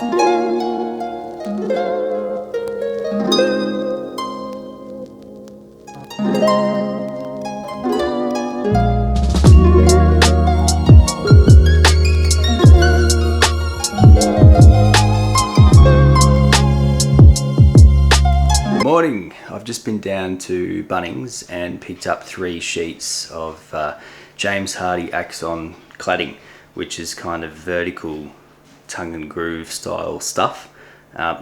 Morning. I've just been down to Bunnings and picked up 3 sheets of James Hardie Axon cladding, which is kind of vertical tongue and groove style stuff.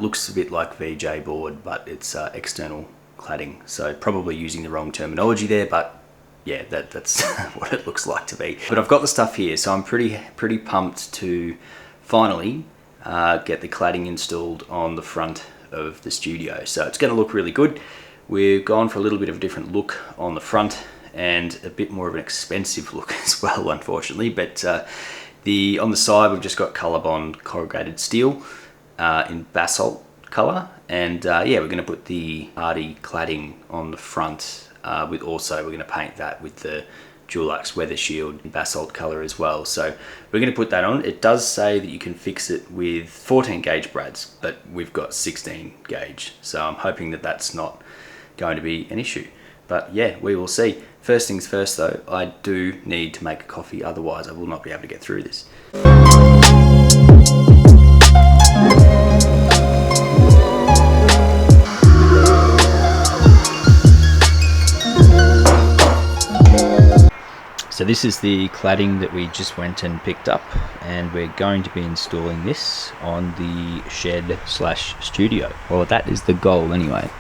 Looks a bit like VJ board, but it's external cladding. So probably using the wrong terminology there, but yeah, that's what it looks like to me. But I've got the stuff here, so I'm pretty pumped to finally get the cladding installed on the front of the studio. So it's going to look really good. We've gone for a little bit of a different look on the front and a bit more of an expensive look as well, unfortunately. But on the side, we've just got ColourBond corrugated steel in basalt color, and yeah, we're going to put the Hardie cladding on the front. We're going to paint that with the Dulux Weather Shield in basalt color as well. So we're going to put that on. It does say that you can fix it with 14 gauge brads, but we've got 16 gauge. So I'm hoping that that's not going to be an issue. But yeah, we will see. First things first though, I do need to make a coffee, otherwise I will not be able to get through this. So this is the cladding that we just went and picked up, and we're going to be installing this on the shed slash studio. Well, that is the goal anyway.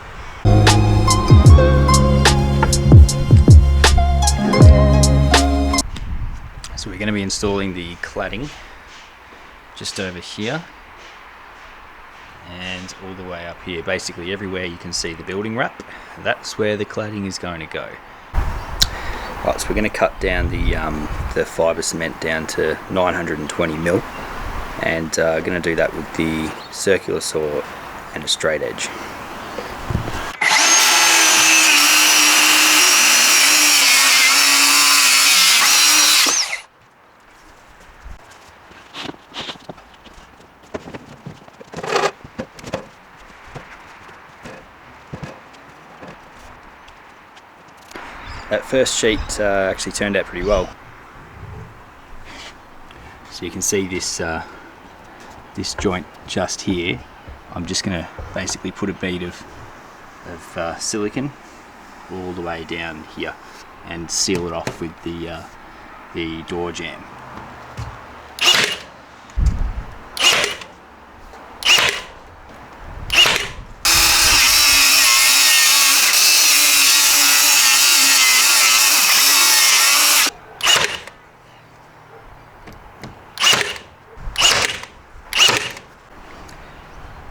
So we're going to be installing the cladding just over here and all the way up here. Basically everywhere you can see the building wrap, that's where the cladding is going to go. Right, so we're going to cut down the fibre cement down to 920 mil, and going to do that with the circular saw and a straight edge. That first sheet actually turned out pretty well. So you can see this this joint just here. I'm just going to basically put a bead of silicone all the way down here and seal it off with the door jamb.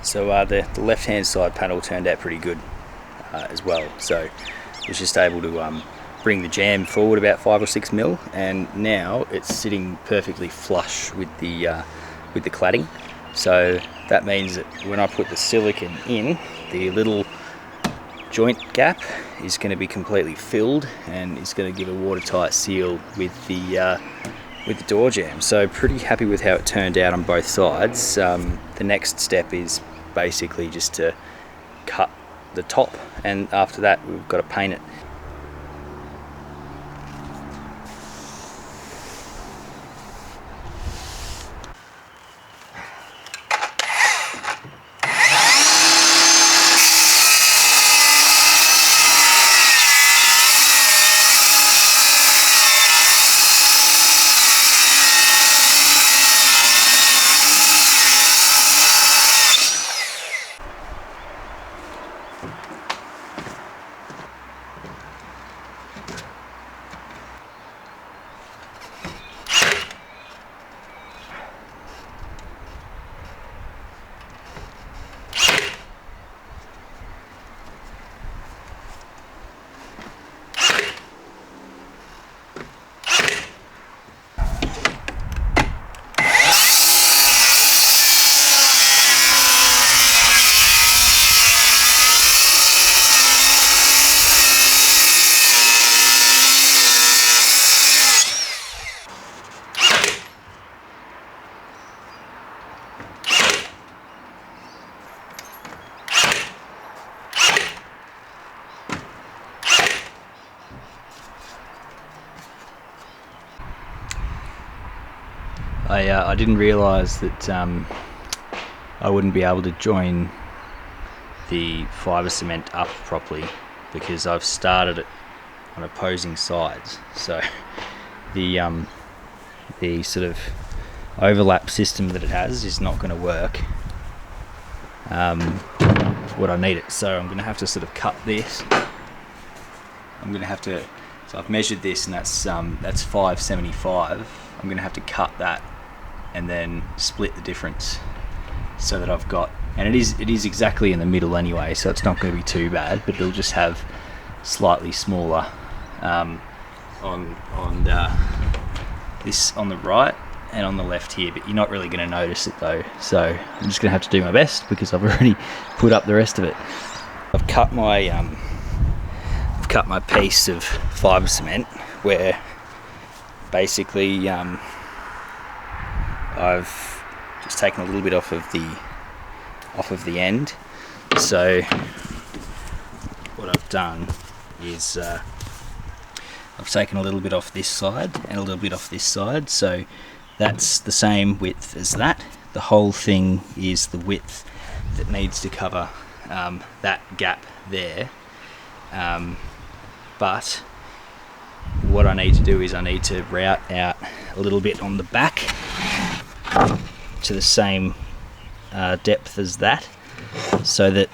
So the left hand side panel turned out pretty good as well. So I was just able to bring the jamb forward about 5 or 6 mil, and now it's sitting perfectly flush with the cladding. So that means that when I put the silicone in, the little joint gap is going to be completely filled, and it's going to give a watertight seal with the door jamb. So pretty happy with how it turned out on both sides. The next step is basically just to cut the top, and after that we've got to paint it. I didn't realise that I wouldn't be able to join the fibre cement up properly because I've started it on opposing sides. So the sort of overlap system that it has is not going to work what I need it. So I'm going to have to sort of cut this. I'm going to have to. So I've measured this, and that's 575. I'm going to have to cut that and then split the difference so that I've got, and it is exactly in the middle anyway, so it's not going to be too bad, but it'll just have slightly smaller on this on the right and on the left here, but you're not really going to notice it though. So I'm just going to have to do my best because I've already put up the rest of it. I've cut my piece of fibre cement where basically I've just taken a little bit off of the end. So what I've done is I've taken a little bit off this side and a little bit off this side, so that's the same width as that. The whole thing is the width that needs to cover that gap there. But what I need to do is I need to route out a little bit on the back to the same depth as that, so that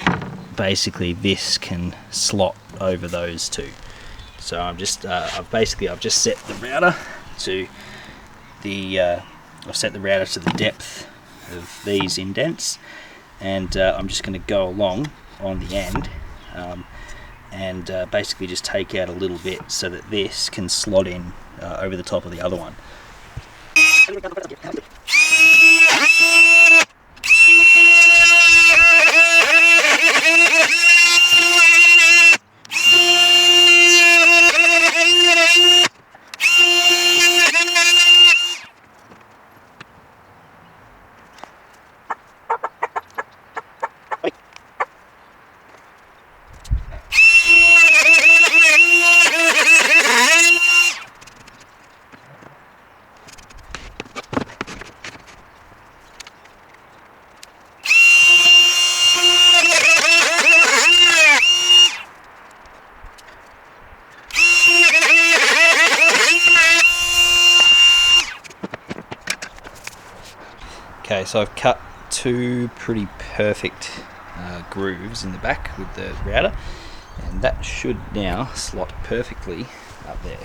basically this can slot over those two. So I'm just I've just set the router to the depth of these indents, and I'm just going to go along on the end and basically just take out a little bit so that this can slot in over the top of the other one. Okay, so I've cut two pretty perfect grooves in the back with the router, and that should now slot perfectly up there.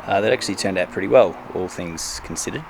That actually turned out pretty well, all things considered.